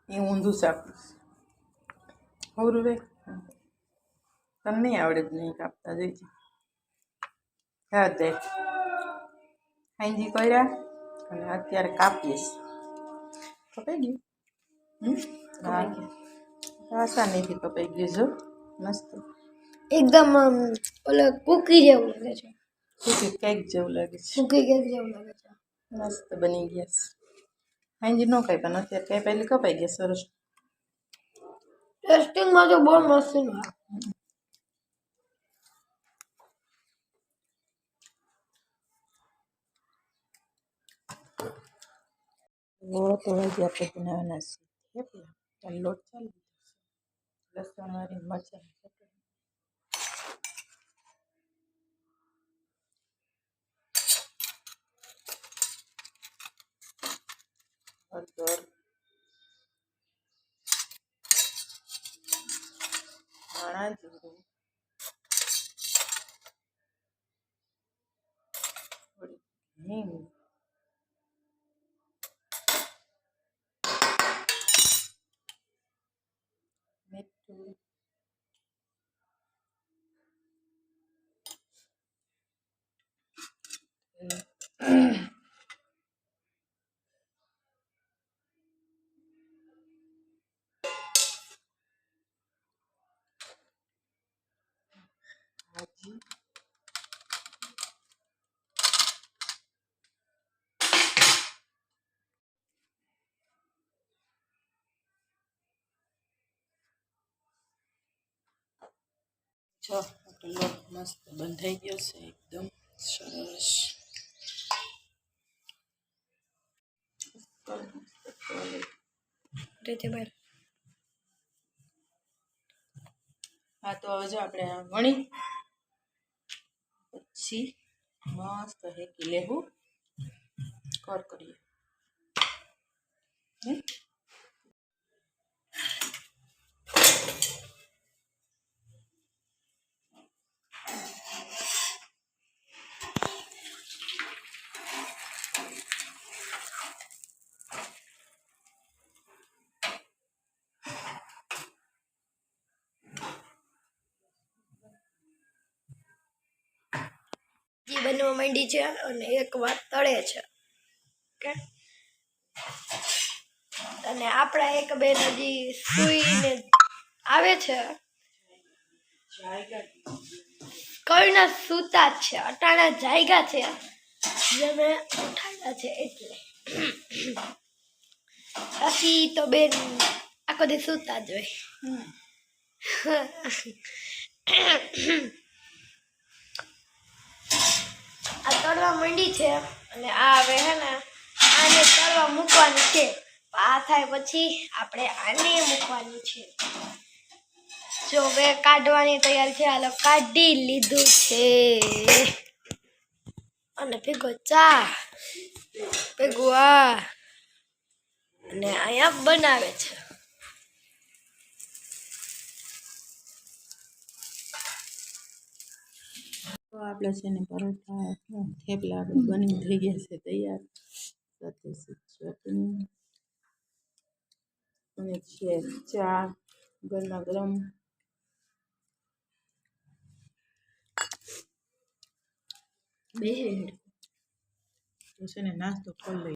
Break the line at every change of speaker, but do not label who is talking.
એ ઊંધું સાપું અવરું રે તને નહીં આવડે જ નહીં કાપતા જોઈજે. હા દે હાઈજી કર્યા અને અત્યારે કાપીશ. કપાઈ ગયું? હા આસાનીથી કપાઈ ગયું જો મસ્ત
એકદમ ઓલો કુકી જેવું લાગે છે.
કુકી કેક જેવું લાગે છે.
કુકી કેક જેવું લાગે છે.
મસ્ત બની ગયા છે. હાઈજી ન કાંઈ પણ અત્યારે કાંઈ પહેલી કપાઈ ગયા સરસ.
ટેસ્ટિંગમાં તો બહુ મસ્ત છે.
તો હજી આપણે બનાવવાના છીએ થેપલા. લોટ ચાલી દીધો છે. લસણવાળી મરચાંની ચટણી. હળદર, ધાણા જીરું, થોડી હિંગ, મીઠું, ભાજી, જો લોટ મસ્ત બંધાઈ ગયો છે એકદમ સરસ. હા તો હવે જો આપણે વણી પછી મસ્ત હેકી લેવું કર કરીએ.
બનવા માંડી છે અને એક વાત તળે છે કે અને આપણા એક બેન હજી સુઈને આવે છે. કઈના સૂતા જ છે અટાણા જાયગા છે જે મેં ઉઠાડ્યા છે એટલે બાકી તો બેન આખો દી સૂતા જ હોય. આ તળવા માંડી છે અને આ હવે હે ને આને તળવા મૂકવાની છે. આ થાય પછી આપણે આને મૂકવાની છે. જો હવે કાઢવાની તૈયારી છે. હાલો કાઢી લીધું છે અને ભેગો ચા ભેગું આ અને અહીંયા બનાવે છે.
તો આપણે છે ને પરોઠા થેપલા આપણે બની થઈ ગયા છે તૈયાર. સાથે ચટણી અને છે ચા ગરમા ગરમ. બે તો છે ને નાસ્તો કરી લઈએ.